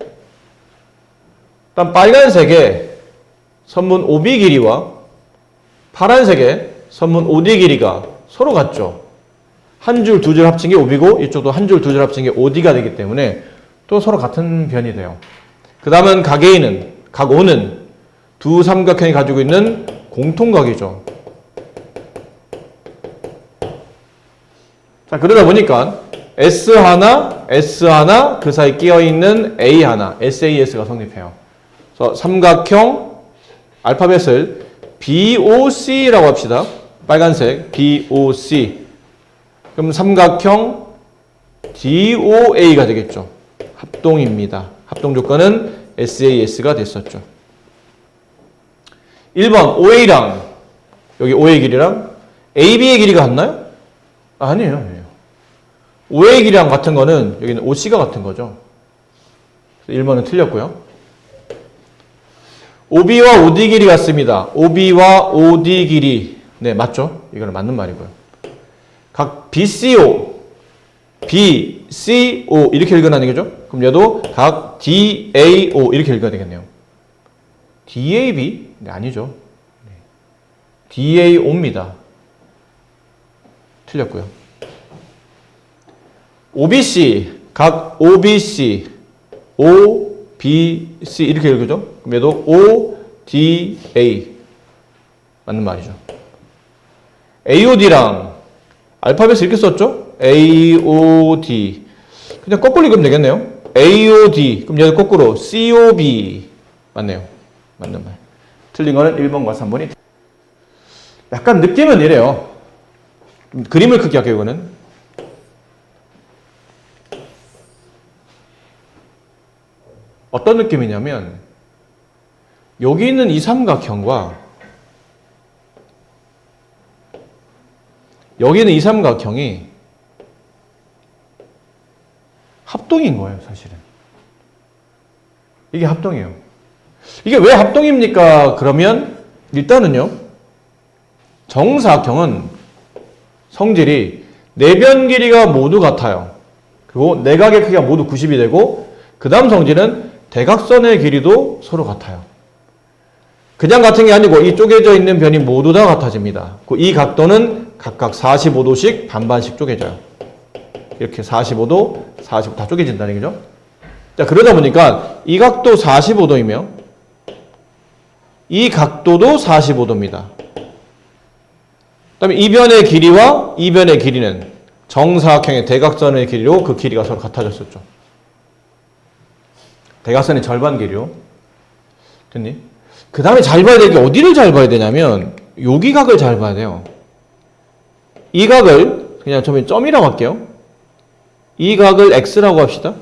일단 빨간색의 선문 OB 길이와 파란색의 선문 OD 길이가 서로 같죠. 한 줄, 두 줄 합친 게 OB고 이쪽도 한 줄, 두 줄 합친 게 OD가 되기 때문에 또 서로 같은 변이 돼요. 그 다음은 각 A는, 각 O는 두 삼각형이 가지고 있는 공통각이죠. 자, 그러다 보니까 S 하나 그 사이 끼어있는 A 하나, SAS가 성립해요. 그래서 삼각형 알파벳을 BOC라고 합시다. 빨간색 BOC. 그럼 삼각형 DOA가 되겠죠. 합동입니다. 합동 조건은 SAS가 됐었죠. 1번 OA랑 여기 OA 길이랑 AB의 길이가 같나요? 아니에요. OA 길이랑 같은 거는 여기는 OC가 같은 거죠. 1번은 틀렸고요. OB와 OD 길이 같습니다. OB와 OD 길이. 네, 맞죠? 이거는 맞는 말이고요. 각 BCO, BCO 이렇게 읽어나는 거죠? 그럼 얘도 각 DAO 이렇게 읽어야 되겠네요. DAB? 네, 아니죠. DAO입니다. 틀렸고요. OBC, 각 OBC, OBC 이렇게 읽죠? 그럼 얘도 ODA 맞는 말이죠. AOD랑 알파벳을 이렇게 썼죠? AOD 그냥 거꾸로 읽으면 되겠네요. AOD 그럼 얘도 거꾸로 COB 맞네요. 맞는 말. 틀린 거는 1번과 3번이. 약간 느낌은 이래요. 그림을 크게 할게요. 이거는 어떤 느낌이냐면 여기 있는 이 삼각형과 여기 있는 이 삼각형이 합동인 거예요, 사실은. 이게 합동이에요. 이게 왜 합동입니까? 그러면 일단은요, 정사각형은 성질이 내변 길이가 모두 같아요. 그리고 내각의 크기가 모두 90이 되고 그 다음 성질은 대각선의 길이도 서로 같아요. 그냥 같은 게 아니고 이 쪼개져 있는 변이 모두 다 같아집니다. 이 각도는 각각 45도씩 반반씩 쪼개져요. 이렇게 45도, 45도 다 쪼개진다는 얘기죠. 자, 그러다 보니까 이 각도 45도이며 이 각도도 45도입니다. 그다음에 이 변의 길이와 이 변의 길이는 정사각형의 대각선의 길이로 그 길이가 서로 같아졌었죠. 대각선의 절반 길이요. 됐니? 그 다음에 잘 봐야 될 게 어디를 잘 봐야 되냐면 여기 각을 잘 봐야 돼요. 이 각을 그냥 처음에 점이라고 할게요. 이 각을 x라고 합시다.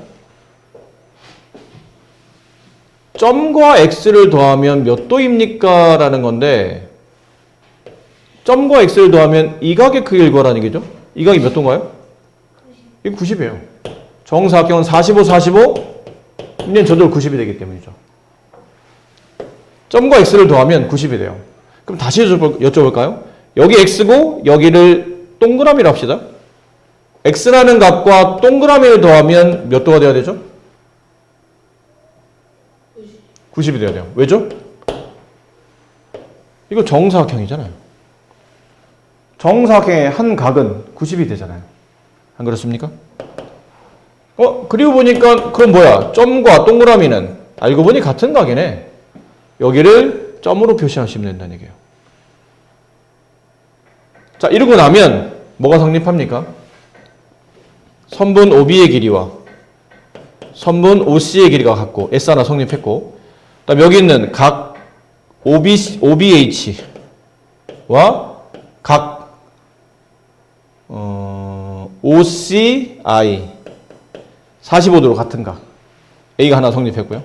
점과 x를 더하면 몇 도입니까? 라는 건데 점과 x를 더하면 이 각의 크기를 구하라는 얘기죠. 이 각이 몇 도인가요? 이거 90이에요. 정사각형은 45, 45, 이제 저절로 90이 되기 때문이죠. 점과 x를 더하면 90이 돼요. 그럼 다시 여쭤볼까요? 여기 x고 여기를 동그라미로 합시다. x라는 값과 동그라미를 더하면 몇 도가 돼야 되죠? 90이 돼야 돼요. 왜죠? 이거 정사각형이잖아요. 정사각형의 한 각은 90이 되잖아요. 안 그렇습니까? 그리고 보니까 그럼 뭐야? 점과 동그라미는 알고 보니 같은 각이네. 여기를 점으로 표시하시면 된다는 얘기예요. 자, 이러고 나면 뭐가 성립합니까? 선분 OB의 길이와 선분 OC의 길이가 같고 S 하나 성립했고 그다음 여기 있는 각 OBH와 각 OCI 45도로 같은 각 A가 하나 성립했고요.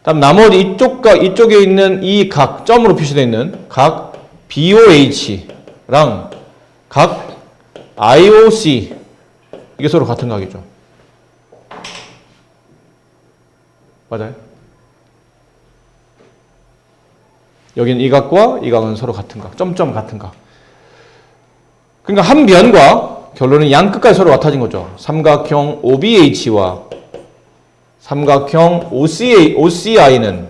다음 나머지 이쪽과 이쪽에 있는 이 각 점으로 표시되어 있는 각 BOH랑 각 IOC 이게 서로 같은 각이죠. 맞아요? 여기는 이 각과 이 각은 서로 같은 각, 점점 같은 각. 그러니까 한 변과 결론은 양 끝까지 서로 같아진 거죠. 삼각형 OBH와 삼각형 OCI는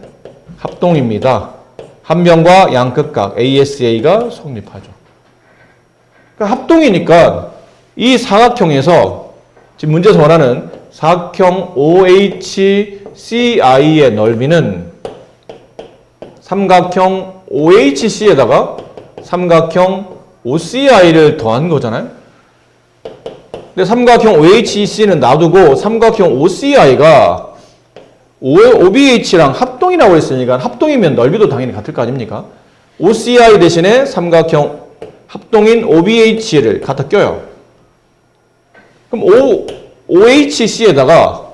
합동입니다. 한 변과 양 끝각 ASA가 성립하죠. 그러니까 합동이니까 이 사각형에서 지금 문제에서 원하는 사각형 OHCI의 넓이는 삼각형 OHC에다가 삼각형 OCI를 더한 거잖아요. 근데 삼각형 OHC는 놔두고 삼각형 OCI가 OBH랑 합동이라고 했으니까 합동이면 넓이도 당연히 같을 거 아닙니까? OCI 대신에 삼각형 합동인 OBH를 갖다 껴요. 그럼 OHC에다가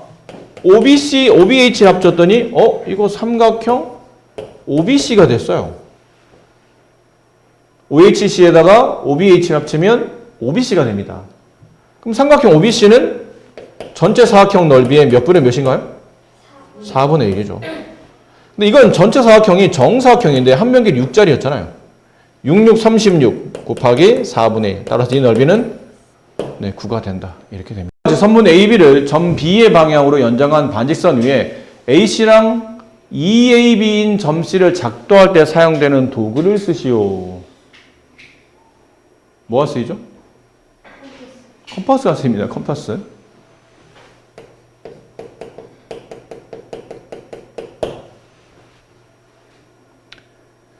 OBC, OBH를 합쳤더니 이거 삼각형 OBC가 됐어요. OHC에다가 OBH를 합치면 OBC가 됩니다. 그럼 삼각형 OBC는 전체 사각형 넓이의 몇 분의 몇인가요? 4분의 1이죠. 근데 이건 전체 사각형이 정사각형인데 한 면길이 6짜리였잖아요. 66, 36 곱하기 4분의 1. 따라서 이 넓이는 9가 된다. 이렇게 됩니다. 선분 AB를 점 B의 방향으로 연장한 반직선 위에 AC랑 EAB인 점 C를 작도할 때 사용되는 도구를 쓰시오. 뭐가 쓰이죠? 컴파스가 쓰입니다. 컴파스.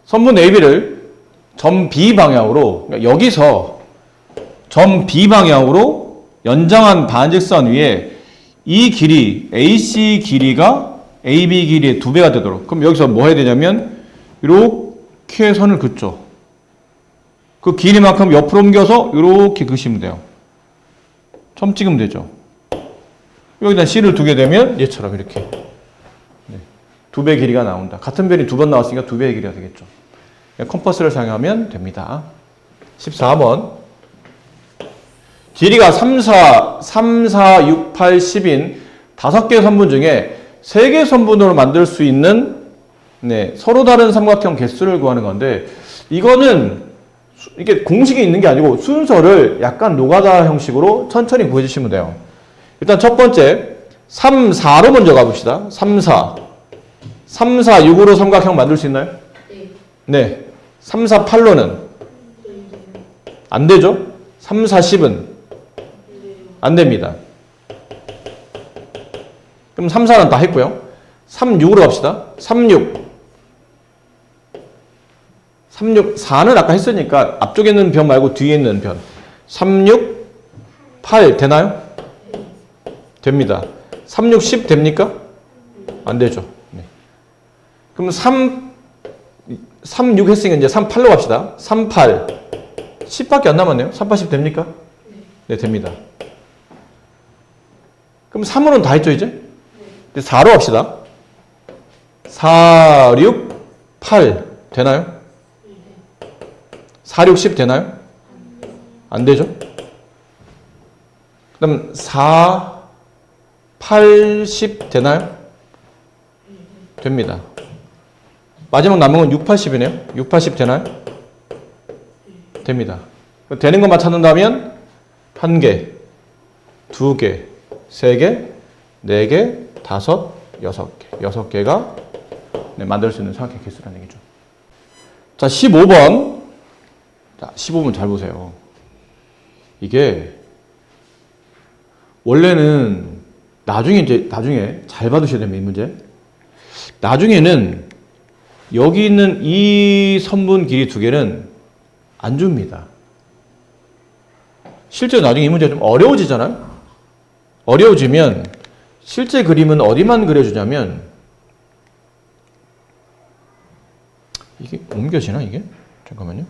선분 AB를 점 B 방향으로, 그러니까 여기서 점 B 방향으로 연장한 반직선 위에 이 길이, AC 길이가 AB 길이의 2배가 되도록. 그럼 여기서 뭐 해야 되냐면 이렇게 선을 긋죠. 그 길이만큼 옆으로 옮겨서 이렇게 그시면 돼요. 점 찍으면 되죠. 여기다 C를 두게 되면 얘처럼 이렇게 2배 길이가 나온다. 같은 변이 2번 나왔으니까 2배의 길이가 되겠죠. 컴퍼스를 사용하면 됩니다. 14번 길이가 3, 4, 6, 8, 10인 5개의 선분 중에 3개의 선분으로 만들 수 있는 서로 다른 삼각형 개수를 구하는 건데 이거는 이게 공식이 있는 게 아니고 순서를 약간 노가다 형식으로 천천히 구해주시면 돼요. 일단 첫 번째 3, 4로 먼저 가봅시다. 3, 4. 3, 4, 6으로 삼각형 만들 수 있나요? 네. 3, 4, 8로는? 안 되죠? 3, 4, 10은? 안 됩니다. 그럼 3, 4는 다 했고요. 3, 6으로 갑시다. 3, 6. 3, 6, 4는 아까 했으니까 앞쪽에 있는 변 말고 뒤에 있는 변. 3, 6, 8 되나요? 됩니다. 3, 6, 10 됩니까? 안 되죠. 네. 그럼 3, 6 했으니까 이제 3, 8로 갑시다. 3, 8. 10밖에 안 남았네요. 3, 8, 10 됩니까? 네, 됩니다. 그럼 3으로는 다 했죠, 이제? 4로 갑시다. 4, 6, 8 되나요? 4, 6, 10 되나요? 안 되죠? 그럼 4, 8, 10 되나요? 됩니다. 마지막 남은 건 6, 8, 10이네요. 6, 8, 10 되나요? 됩니다. 되는 것만 찾는다면 1개, 2개, 3개, 4개, 5, 6개. 6개가 만들 수 있는 삼각형 개수라는 얘기죠. 자, 15번. 자, 15번 잘 보세요. 이게 원래는 나중에 잘 받으셔야 됩니다, 이 문제. 나중에는 여기 있는 이 선분 길이 2개는 안 줍니다. 실제로 나중에 이 문제가 좀 어려워지잖아요? 어려워지면 실제 그림은 어디만 그려주냐면 이게 옮겨지나 이게? 잠깐만요.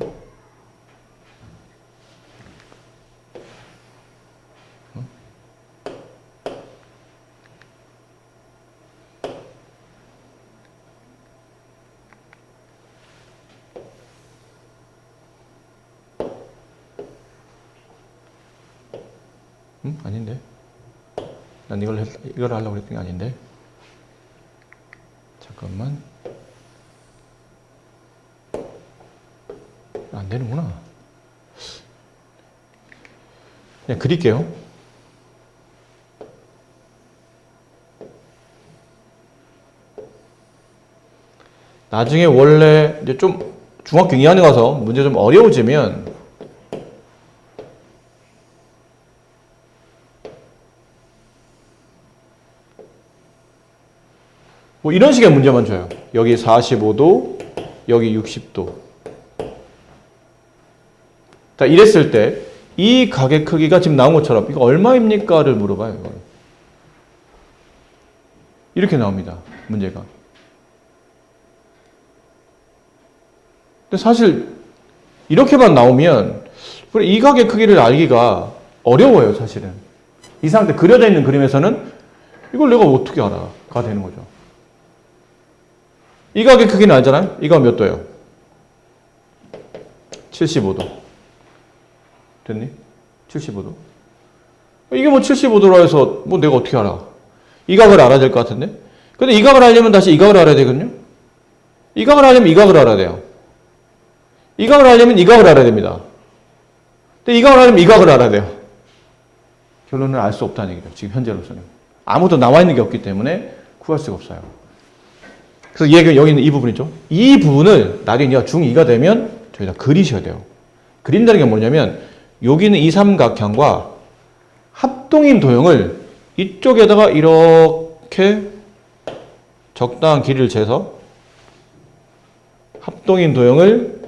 아닌데. 난 이걸 하려고 했던 게 아닌데. 잠깐만. 안 되는구나. 그냥 그릴게요. 나중에 원래 이제 좀 중학교 2학년 가서 문제 좀 어려워지면 뭐 이런 식의 문제만 줘요. 여기 45도, 여기 60도. 자, 이랬을 때 이 각의 크기가 지금 나온 것처럼 이거 얼마입니까?를 물어봐요. 이걸. 이렇게 나옵니다. 문제가. 근데 사실 이렇게만 나오면 이 각의 크기를 알기가 어려워요. 사실은. 이 상태 그려져 있는 그림에서는 이걸 내가 어떻게 알아가 되는 거죠. 이 각의 크기는 알잖아요? 이거 몇 도예요? 75도. 됐니? 75도. 이게 뭐 75도로 해서 뭐 내가 어떻게 알아? 이 각을 알아야 될 것 같은데? 근데 이 각을 알려면 다시 이 각을 알아야 되거든요? 이 각을 알려면 이 각을 알아야 돼요. 이 각을 알려면 이 각을 알아야 됩니다. 근데 이 각을 알려면 이 각을 알아야 돼요. 결론은 알 수 없다는 얘기죠. 지금 현재로서는. 아무것도 나와 있는 게 없기 때문에 구할 수가 없어요. 그래서 여기 있는 이 부분이죠. 이 부분을 나중에 중2가 되면 저희가 그리셔야 돼요. 그린다는 게 뭐냐면 여기 있는 이 삼각형과 합동인 도형을 이쪽에다가 이렇게 적당한 길이를 재서 합동인 도형을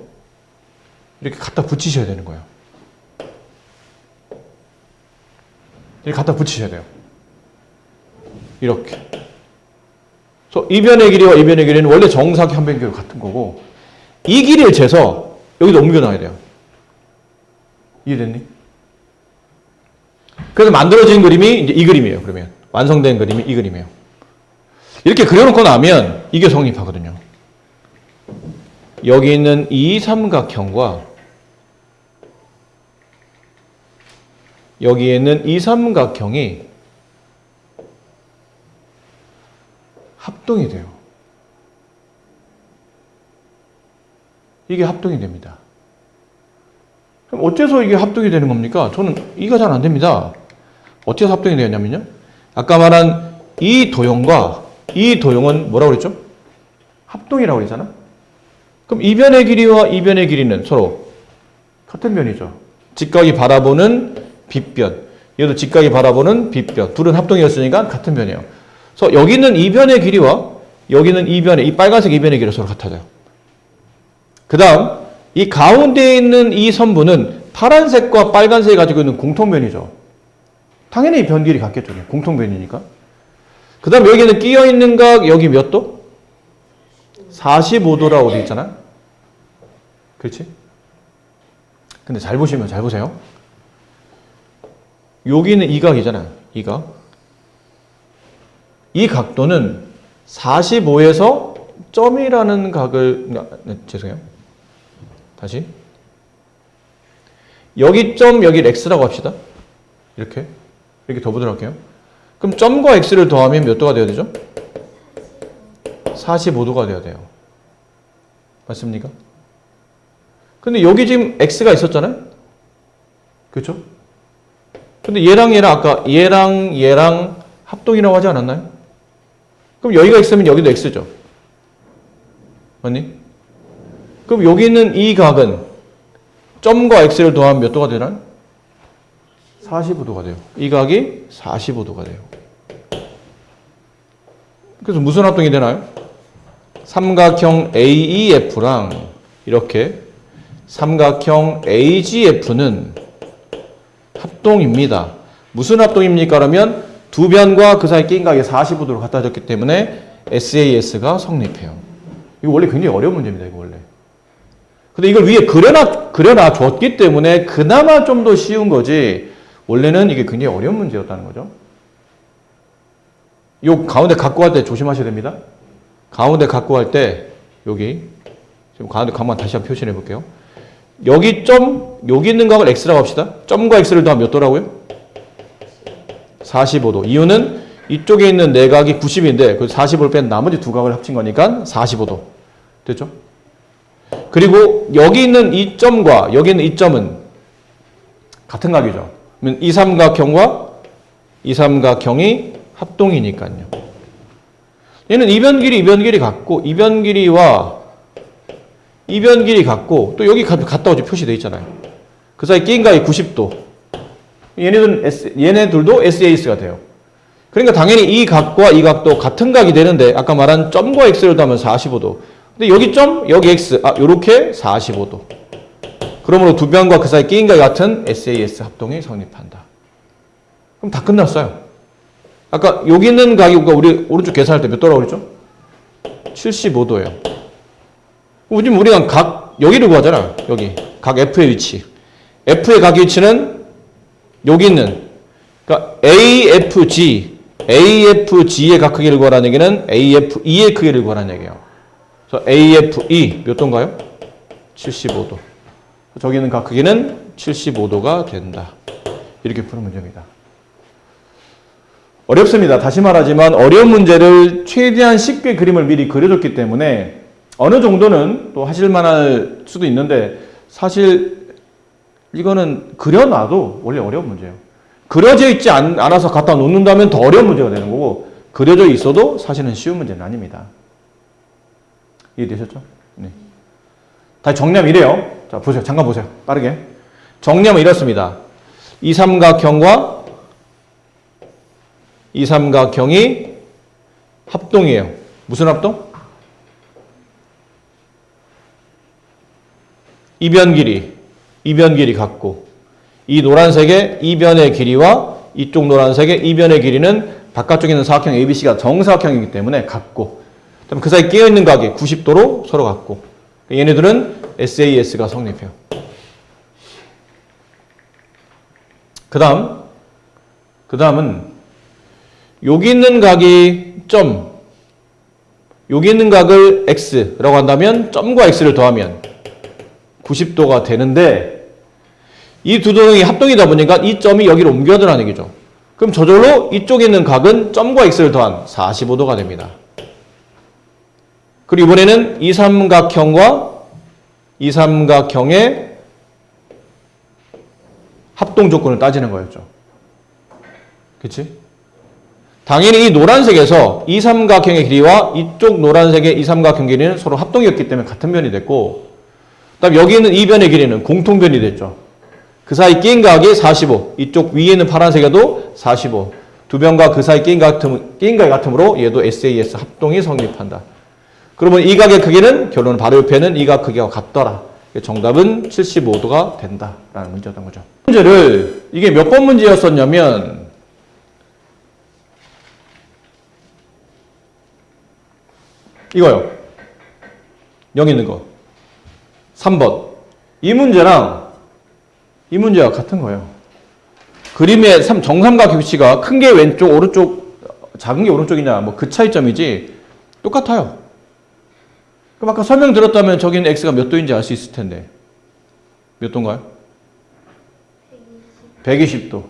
이렇게 갖다 붙이셔야 되는 거예요. 이렇게 갖다 붙이셔야 돼요. 이렇게. 그래서 이 변의 길이와 이 변의 길이는 원래 정사각형 변기로 같은 거고 이 길이를 재서 여기다 옮겨 놔야 돼요. 이해됐니? 그래서 만들어진 그림이 이제 이 그림이에요. 그러면 완성된 그림이 이 그림이에요. 이렇게 그려놓고 나면 이게 성립하거든요. 여기 있는 이 삼각형과 여기에 있는 이 삼각형이 합동이 돼요. 이게 합동이 됩니다. 그럼 어째서 이게 합동이 되는 겁니까? 저는 이해가 잘 안 됩니다. 어째서 합동이 되었냐면요. 아까 말한 이 도형과 이 도형은 뭐라고 그랬죠? 합동이라고 그랬잖아. 그럼 이 변의 길이와 이 변의 길이는 서로 같은 변이죠. 직각이 바라보는 빗변. 얘도 직각이 바라보는 빗변. 둘은 합동이었으니까 같은 변이에요. 그래서 여기 있는 이 변의 길이와 여기는 이 변의, 이 빨간색 이 변의 길이가 서로 같아져요. 그 다음 이 가운데에 있는 이 선부는 파란색과 빨간색이 가지고 있는 공통변이죠. 당연히 변 길이 같겠죠. 공통변이니까. 그 다음 여기는 끼어있는 각 여기 몇 도? 45도라고 되어 있잖아. 그렇지? 근데 잘 보시면 잘 보세요. 여기는 이 각이잖아요. 이 각. 이 각도는 45에서 점이라는 각을 죄송해요. 다시. 여기 점, 여기 x라고 합시다. 이렇게 더 보도록 할게요. 그럼 점과 x를 더하면 몇 도가 되어야 되죠? 45도가 되어야 돼요. 맞습니까? 근데 여기 지금 x가 있었잖아요? 그렇죠? 근데 얘랑 아까 얘랑 합동이라고 하지 않았나요? 그럼 여기가 x면 여기도 x죠. 맞니? 그럼 여기 있는 이 각은 점과 x를 더하면 몇 도가 되나요? 45도가 돼요. 이 각이 45도가 돼요. 그래서 무슨 합동이 되나요? 삼각형 AEF랑 이렇게 삼각형 AGF는 합동입니다. 무슨 합동입니까? 그러면 두 변과 그 사이 끼인 각이 45도로 갖다졌기 때문에 SAS가 성립해요. 이거 원래 굉장히 어려운 문제입니다. 이거 원래. 근데 이걸 위에 그려놔 줬기 때문에 그나마 좀 더 쉬운 거지 원래는 이게 굉장히 어려운 문제였다는 거죠. 요 가운데 갖고 갈 때 조심하셔야 됩니다. 가운데 갖고 갈 때 여기 지금 가운데 각만 다시 한번 표시해 볼게요. 여기 점, 여기 있는 각을 x라고 합시다. 점과 x를 더하면 몇 도라고요? 45도. 이유는 이쪽에 있는 네 각이 90인데 그 45를 뺀 나머지 두 각을 합친 거니까 45도. 됐죠? 그리고 여기 있는 이 점과 여기 있는 이 점은 같은 각이죠. 그러면 이 삼각형과 이 삼각형이 합동이니까요. 얘는 이변 길이 같고 이변 길이와 이변 길이 같고 또 여기 갔다 오지 표시되어 있잖아요. 그 사이 끼인 각이 90도. 얘네들도 SAS가 돼요. 그러니까 당연히 이 각과 이 각도 같은 각이 되는데 아까 말한 점과 x를 더하면 45도. 근데 여기 점, 여기 x, 요렇게 45도. 그러므로 두 변과 그 사이 끼인 각이 같은 SAS 합동이 성립한다. 그럼 다 끝났어요. 아까 여기 있는 각이 우리 오른쪽 계산할 때 몇 도라고 그랬죠? 75도예요. 지금 우리가 각 여기를 구하잖아. 여기 각 F의 위치. F의 각 위치는 여기 있는 그러니까 AFG의 각 크기를 구하라는 얘기는 AFE의 크기를 구하라는 얘기예요. 그래서 AFE 몇 도인가요? 75도. 저기 있는 각 크기는 75도가 된다. 이렇게 푸는 문제입니다. 어렵습니다. 다시 말하지만 어려운 문제를 최대한 쉽게 그림을 미리 그려줬기 때문에 어느 정도는 또 하실 만할 수도 있는데 사실 이거는 그려놔도 원래 어려운 문제예요. 그려져 있지 않아서 갖다 놓는다면 더 어려운 문제가 되는 거고 그려져 있어도 사실은 쉬운 문제는 아닙니다. 이해되셨죠? 네. 다시 정리하면 이래요. 자, 보세요. 잠깐 보세요. 빠르게. 정리하면 이렇습니다. 이 삼각형과 이 삼각형이 합동이에요. 무슨 합동? 이변 길이 같고 이 노란색의 이변의 길이와 이쪽 노란색의 이변의 길이는 바깥쪽에 있는 사각형 ABC가 정사각형이기 때문에 같고 그다음에 그 사이 끼어있는 각이 90도로 서로 같고 얘네들은 SAS가 성립해요. 그 다음은 여기 있는 각이 점, 여기 있는 각을 X라고 한다면 점과 X를 더하면 90도가 되는데 이 두 도형이 합동이다 보니까 이 점이 여기로 옮겨드라는 얘기죠. 그럼 저절로 이쪽에 있는 각은 점과 X를 더한 45도가 됩니다. 그리고 이번에는 이 삼각형과 이 삼각형의 합동 조건을 따지는 거였죠. 그치? 당연히 이 노란색에서 이 삼각형의 길이와 이쪽 노란색의 이 삼각형 길이는 서로 합동이었기 때문에 같은 변이 됐고, 그 다음에 여기 있는 이 변의 길이는 공통변이 됐죠. 그 사이 끼인 각이 45, 이쪽 위에 있는 파란색에도 45. 두 변과 그 사이 끼인 각이 같으므로 얘도 SAS 합동이 성립한다. 그러면 이 각의 크기는 결론은 바로 옆에는 이 각 크기와 같더라. 정답은 75도가 된다라는 문제였던 거죠. 문제를 이게 몇 번 문제였었냐면 이거요. 여기 있는 거. 3번. 이 문제랑 이 문제가 같은 거예요. 그림의 정삼각 위치가 큰 게 왼쪽, 오른쪽, 작은 게 오른쪽이냐 뭐 그 차이점이지 똑같아요. 그럼 아까 설명 들었다면 저기는 x가 몇 도인지 알 수 있을 텐데 몇 도인가요? 120도.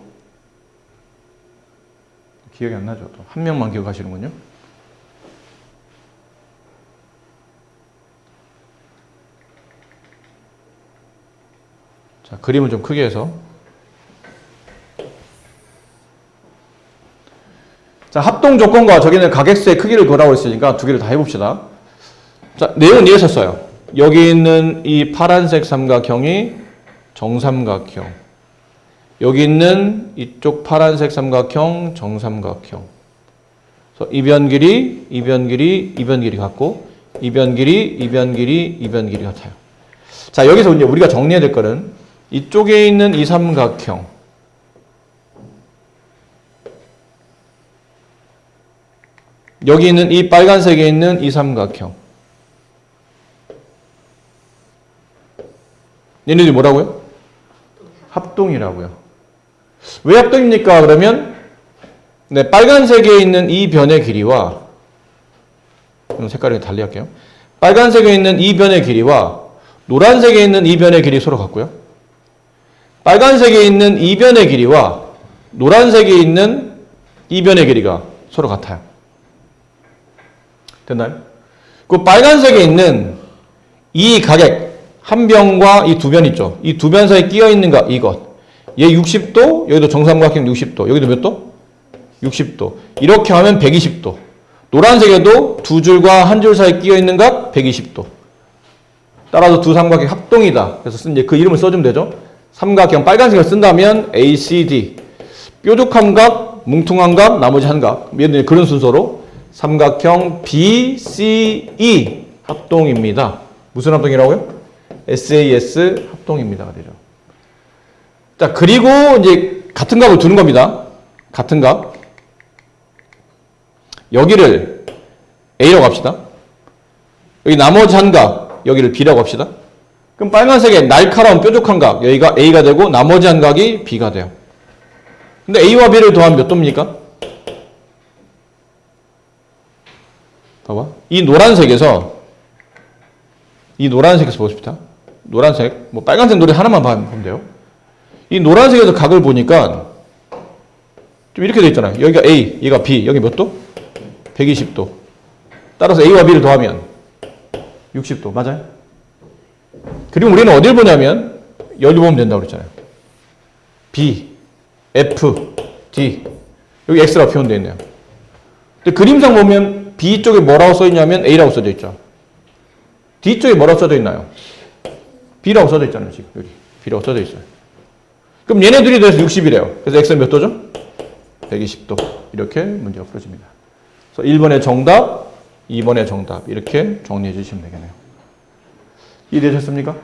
기억이 안 나죠? 또 한 명만 기억하시는군요. 자, 그림을 좀 크게 해서. 자, 합동 조건과 저기는 각X의 크기를 구하라고 했으니까 두 개를 다 해봅시다. 자, 내용은 이랬었어요. 여기 있는 이 파란색 삼각형이 정삼각형. 여기 있는 이쪽 파란색 삼각형 정삼각형. 그래서 이변 길이, 이변 길이, 이변 길이 같고 이변 길이, 이변 길이, 이변 길이 같아요. 자, 여기서 이제 우리가 정리해야 될 거는 이쪽에 있는 이 삼각형, 여기 있는 이 빨간색에 있는 이 삼각형, 얘네들이 뭐라고요? 합동이라고요. 왜 합동입니까? 그러면 네, 빨간색에 있는 이 변의 길이와 색깔을 달리 할게요. 빨간색에 있는 이 변의 길이와 노란색에 있는 이 변의 길이 서로 같고요. 빨간색에 있는 이 변의 길이와 노란색에 있는 이 변의 길이가 서로 같아요. 됐나요? 그 빨간색에 있는 이 가객 한 변과 이 두 변 있죠. 이 두 변 사이에 끼어 있는 각 이것. 얘 60도, 여기도 정삼각형 60도. 여기도 몇 도? 60도. 이렇게 하면 120도. 노란색에도 두 줄과 한 줄 사이에 끼어 있는 각 120도. 따라서 두 삼각형 합동이다. 그래서 이제 그 이름을 써주면 되죠. 삼각형 빨간색을 쓴다면 ACD. 뾰족한 각, 뭉퉁한 각, 나머지 한 각. 그런 순서로 삼각형 BCE 합동입니다. 무슨 합동이라고요? SAS 합동입니다가 되죠. 자, 그리고 이제 같은 각을 두는 겁니다. 같은 각. 여기를 A라고 합시다. 여기 나머지 한 각, 여기를 B라고 합시다. 그럼 빨간색의 날카로운 뾰족한 각, 여기가 A가 되고 나머지 한 각이 B가 돼요. 근데 A와 B를 더하면 몇 도입니까? 봐봐. 이 노란색에서 보십시다. 노란색, 뭐 빨간색 노래 하나만 보면 돼요. 이 노란색에서 각을 보니까 좀 이렇게 돼 있잖아요. 여기가 A, 얘가 B, 여기 몇 도? 120도. 따라서 A와 B를 더하면 60도. 맞아요? 그리고 우리는 어딜 보냐면 여기 보면 된다고 그랬잖아요. B, F, D. 여기 X라고 표현되어 있네요. 근데 그림상 보면 B 쪽에 뭐라고 써있냐면 A라고 써져 있죠. D 쪽에 뭐라고 써져 있나요? B라고 써져 있잖아요. 지금 여기 B라고 써져 있어요. 그럼 얘네들이 더해서 60이래요. 그래서 X는 몇 도죠? 120도. 이렇게 문제가 풀어집니다. 그래서 1번의 정답, 2번의 정답 이렇게 정리해 주시면 되겠네요. 이해되셨습니까?